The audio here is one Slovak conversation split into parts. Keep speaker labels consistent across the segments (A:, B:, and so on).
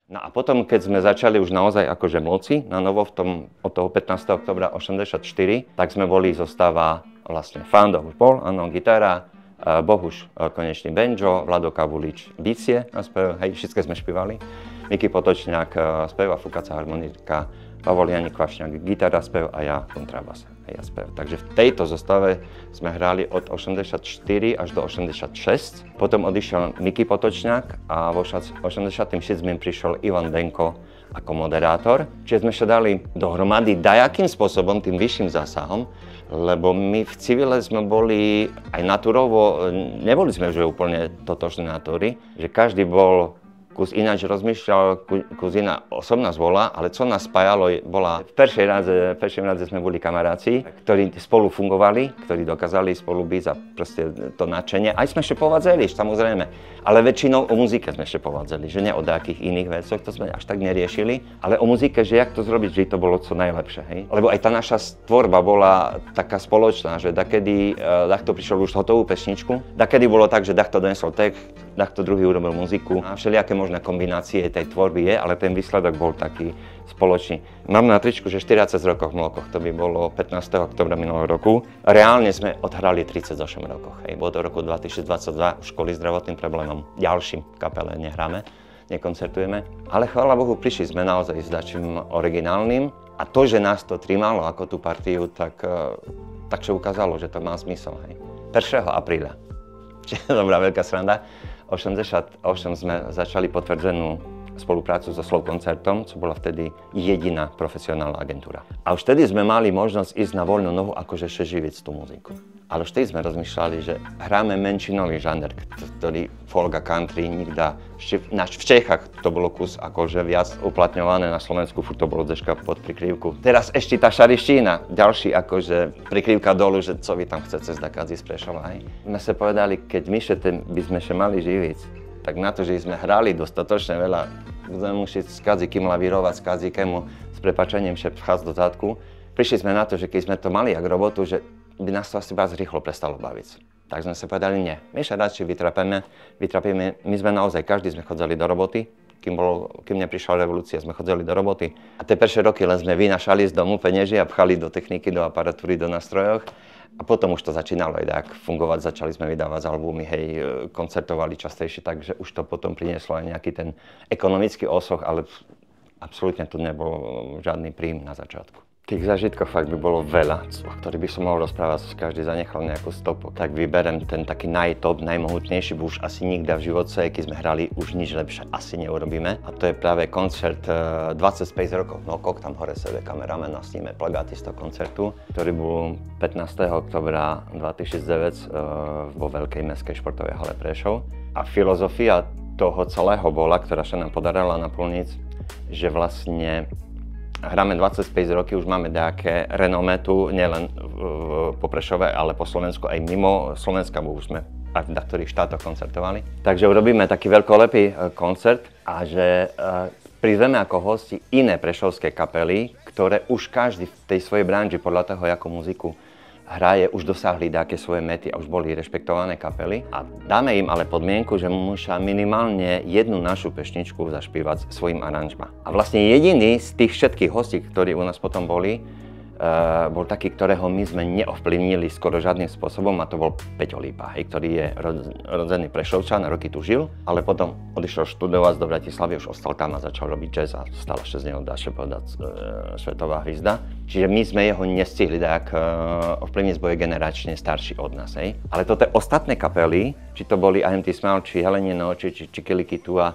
A: No a potom, keď sme začali už naozaj akože moci, na novo od toho 15. októbra 84, tak sme boli zostava vlastne Fando už bol, áno, gitara, Bohuš konečný banjo, Vlado Kavulič bicie a spev, hej, všetko sme špívali. Miky Potočňák spev a fúkacia harmonika, Pavol Janík Kvašňák gitara, spev a ja kontrabas. Ja spev. Takže v tejto zostave sme hrali od 84 až do 86. Potom odišiel Miky Potočňák a v 86. prišiel Ivan Benko ako moderátor. Čiže sme sa dali dohromady dajakým spôsobom, tým vyšším zásahom, lebo my v civile sme boli aj natúrovo, neboli sme už úplne totožné natúry, že každý bol kus ináč rozmýšľal, kus iná osobná zvola, ale co nás spájalo, bola v prvšej radze sme boli kamaráci, ktorí spolu fungovali, ktorí dokázali spolu byť a proste to nadšenie. Aj sme šepovadzeli, samozrejme, ale väčšinou o muzike sme šepovadzeli, že nie o nejakých iných vecoch, to sme až tak neriešili, ale o muzike, že jak to zrobiť, že to bolo co najlepšie, hej? Lebo aj tá naša tvorba bola taká spoločná, že dakedy takto prišiel už hotovú pesničku, dakedy bolo tak, že takto donesol text, takto druhý urobil muziku a všelijaké možné kombinácie tej tvorby je, ale ten výsledok bol taký spoločný. Mám na tričku, že 40 rokov v Mlokoch, to by bolo 15. októbra minulého roku. Reálne sme odhrali 38 rokov, hej, bolo do roku 2022 už kvôli zdravotným problémom. Ďalším kapele nehráme, nekoncertujeme, ale chvála Bohu, prišli sme naozaj s dačím originálnym a to, že nás to trímalo ako tú partiu, tak sa ukázalo, že to má zmysel, hej. 1. apríla, čiže dobrá veľká sranda, 88 sme začali potvrdzenú spoluprácu so Slow Koncertom, čo bola vtedy jediná profesionálna agentúra. A už vtedy sme mali možnosť ísť na voľnú nohu, akože živiť tú muziku. Ale už vtedy sme rozmýšľali, že hráme menšinový žáner, ktorý folk a country nikda. V Čechách to bolo kus akože viac uplatňované, na Slovensku furt to bolo deška pod prikrývku. Teraz ešte tá šariština, ďalší akože prikrývka dolu, že co vy tam chcete zdakať z Prešova, hej. My sa povedali, keď my by sme sa mali živiť, tak na to, že sme hrali dostatočne veľa, budeme musieť skadzi kým lavírovať, skadzi kému s prepačením še vchádzať do zadku. Prišli sme na to, že keď sme to mali jak robotu, že by nás to asi vás rýchlo prestalo baviť. Tak sme sa povedali, nie, my sa radšej vytrapíme. My sme naozaj, každý sme chodzili do roboty, kým neprišla revolúcia, sme chodzili do roboty. A tie prvé roky len sme vynašali z domu peniaze a pchali do techniky, do aparatúry, do nástrojoch. A potom už to začínalo aj tak fungovať, začali sme vydávať albumy, hej, koncertovali častejšie, takže už to potom prinieslo aj nejaký ten ekonomický osoch, ale absolútne tu nebol žiadny príjm na začiatku. Tých zážitkov fakt by bolo veľa, o ktorých by som mohol rozprávať, každý zanechal nejakú stopu. Tak vyberem ten taký najtop, najmohutnejší, bo už asi nikdy v živote, keď sme hrali, už nič lepšie asi neurobíme. A to je práve koncert 25 rokov v Mlokoch, tam hore sebe kameramen a sníme plagáty z toho koncertu, ktorý bol 15. októbra 2009 vo veľkej mestskej športovej hale Prešov. A filozofia toho celého bola, ktorá sa nám podarila naplniť, že vlastne hráme 25 roky, už máme nejaké renomé tu, nielen po Prešove, ale po Slovensku aj mimo Slovenska, bo už sme aj v ktorých štátoch koncertovali. Takže urobíme taký veľkolepý koncert a že prizveme ako hosti iné prešovské kapely, ktoré už každý v tej svojej branži podľa toho, ako muziku hraje, už dosahli nejaké svoje mety a už boli rešpektované kapely. A dáme im ale podmienku, že musia minimálne jednu našu pesničku zašpívať svojim aranžma. A vlastne jediný z tých všetkých hostí, ktorí u nás potom boli, bol taký, ktorého my sme neovplyvnili skoro žiadnym spôsobom, a to bol Peťo Lípa, ktorý je rodzený Prešovčan, roky tu žil, ale potom odišiel študovať do Bratislavy, už ostal tam a začal robiť jazz a stala sa z neho, dá sa povedať, svetová hviezda. Čiže my sme jeho nestihli tak ovplyvniť, bo je generačne starší od nás. Ale toto ostatné kapely, či to boli IMT Smile, či Helenino, či Kiliky tu a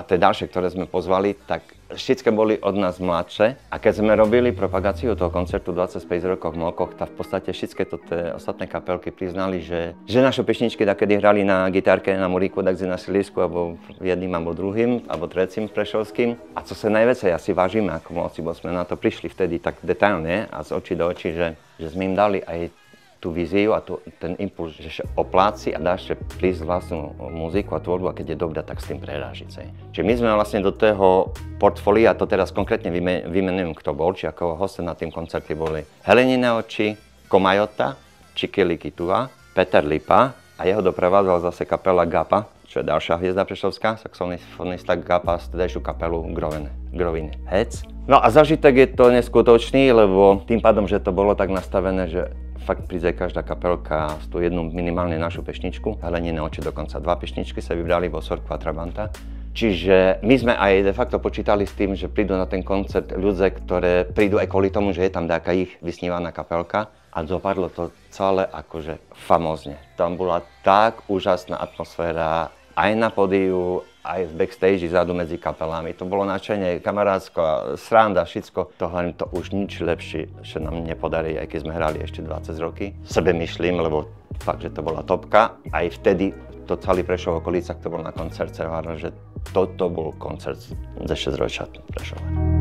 A: tie ďalšie, ktoré sme pozvali, tak všetky boli od nás mladšie. A keď sme robili propagáciu toho koncertu 25 rokov v Mlokoch, tak v podstate všetky tie ostatné kapelky priznali, že naše pesničky takedy hrali na gitárke, na muríku, tak na silisku, alebo jedným, alebo druhým, alebo tretím prešovským. A co sa najviacej asi vážime ako moci, bo sme na to prišli vtedy tak detailne a z očí do očí, že sme im dali aj tú víziu a ten impuls, že sa opláci a dáš prísť vlastnú muziku a tvorbu, a keď je dobrá, tak s tým prerážiť. Čiže my sme vlastne do toho portfólia, to teraz konkrétne vymenujem, kto bol, či ako hostia na tým koncerte boli Helenine oči, Komajota, Čikiliky Tua, Peter Lipa a jeho doprevádzal zase kapela Gapa, čo je ďalšia hviezda prešovská, saxofonista Gapa, vtedajšiu kapelu Grovin Heads. No a zažitek je to neskutočný, lebo tým pádom, že to bolo tak nastavené, že fakt príde každá kapelka z tú jednu minimálne našu pešničku, Heleníne oči dokonca 2 pešničky sa vybrali vo Sor Quattrabanta. Čiže my sme aj de facto počítali s tým, že prídu na ten koncert ľudia, ktoré prídu aj kvôli tomu, že je tam nejaká ich vysnívaná kapelka. A dopadlo to celé akože famózne. Tam bola tak úžasná atmosféra aj na pódiu, aj v backstage vzadu medzi kapelami. To bolo nadšenie, kamarátsko, sranda, všetko. To už nič lepšie, že nám nepodarí, aj keď sme hrali ešte 20 roky. Sebe myslím, lebo fakt, že to bola topka. Aj vtedy to celý Prešov okolica, kto bol na koncerte, že toto bol koncert ze 6 ročia Prešova.